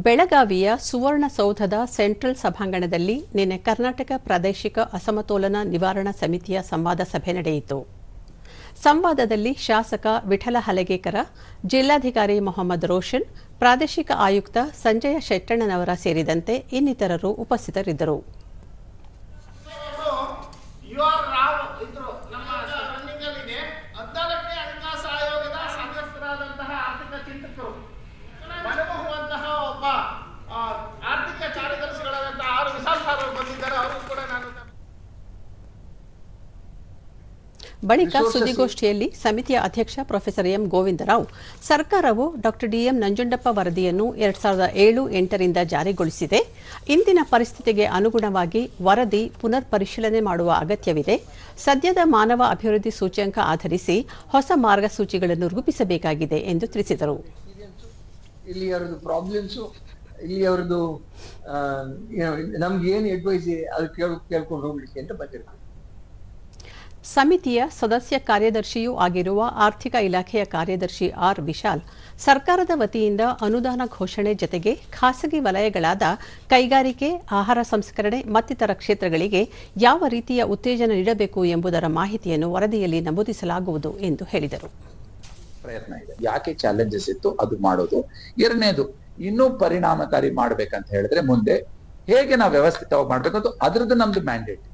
ಬೆಳಗಾವಿಯ ಸುವರ್ಣಸೌಧದ ಸೆಂಟ್ರಲ್ ಸಭಾಂಗಣದಲ್ಲಿ ನಿನ್ನೆ ಕರ್ನಾಟಕ ಪ್ರಾದೇಶಿಕ ಅಸಮತೋಲನ ನಿವಾರಣಾ ಸಮಿತಿಯ ಸಂವಾದ ಸಭೆ ನಡೆಯಿತು. ಸಂವಾದದಲ್ಲಿ ಶಾಸಕ ವಿಠಲ ಹಲಗೇಕರ, ಜಿಲ್ಲಾಧಿಕಾರಿ ಮೊಹಮ್ಮದ್ ರೋಷನ್, ಪ್ರಾದೇಶಿಕ ಆಯುಕ್ತ ಸಂಜಯ ಶೆಟ್ಟಣ್ಣನವರ ಸೇರಿದಂತೆ ಇನ್ನಿತರರು ಉಪಸ್ಥಿತರಿದ್ದರು. ಬಳಿಕ ಸುದ್ದಿಗೋಷ್ಠಿಯಲ್ಲಿ ಸಮಿತಿಯ ಅಧ್ಯಕ್ಷ ಪ್ರೊಫೆಸರ್ ಎಂ ಗೋವಿಂದರಾವ್, ಸರ್ಕಾರವು ಡಾ ಡಿಎಂ ನಂಜುಂಡಪ್ಪ ವರದಿಯನ್ನು 2007-8ರಿಂದ ಜಾರಿಗೊಳಿಸಿದೆ. ಇಂದಿನ ಪರಿಸ್ಥಿತಿಗೆ ಅನುಗುಣವಾಗಿ ವರದಿ ಪುನರ್ ಪರಿಶೀಲನೆ ಮಾಡುವ ಅಗತ್ಯವಿದೆ. ಸದ್ಯದ ಮಾನವ ಅಭಿವೃದ್ಧಿ ಸೂಚ್ಯಂಕ ಆಧರಿಸಿ ಹೊಸ ಮಾರ್ಗಸೂಚಿಗಳನ್ನು ರೂಪಿಸಬೇಕಾಗಿದೆ ಎಂದು ತಿಳಿಸಿದರು. ಸಮಿತಿಯ ಸದಸ್ಯ ಕಾರ್ಯದರ್ಶಿಯೂ ಆಗಿರುವ ಆರ್ಥಿಕ ಇಲಾಖೆಯ ಕಾರ್ಯದರ್ಶಿ ಆರ್ ವಿಶಾಲ್, ಸರ್ಕಾರದ ವತಿಯಿಂದ ಅನುದಾನ ಘೋಷಣೆ ಜತೆಗೆ ಖಾಸಗಿ ವಲಯಗಳಾದ ಕೈಗಾರಿಕೆ, ಆಹಾರ ಸಂಸ್ಕರಣೆ ಮತ್ತಿತರ ಕ್ಷೇತ್ರಗಳಿಗೆ ಯಾವ ರೀತಿಯ ಉತ್ತೇಜನ ನೀಡಬೇಕು ಎಂಬುದರ ಮಾಹಿತಿಯನ್ನು ವರದಿಯಲ್ಲಿ ನಮೂದಿಸಲಾಗುವುದು ಎಂದು ಹೇಳಿದರು. ಪ್ರಯತ್ನ ಇದೆ, ಯಾಕೆ ಚಾಲೆಂಜಸ್ ಇತ್ತು ಅದು ಮಾಡೋದು. ಎರಡನೇದು, ಇನ್ನೂ ಪರಿಣಾಮಕಾರಿ ಮಾಡ್ಬೇಕಂತ ಹೇಳಿದ್ರೆ ಮುಂದೆ ಹೇಗೆ ನಾವು ವ್ಯವಸ್ಥಿತವಾಗಿ ಮಾಡ್ಬೇಕು, ಅದರದ್ದು ನಮ್ದು ಮ್ಯಾಂಡೇಟ್.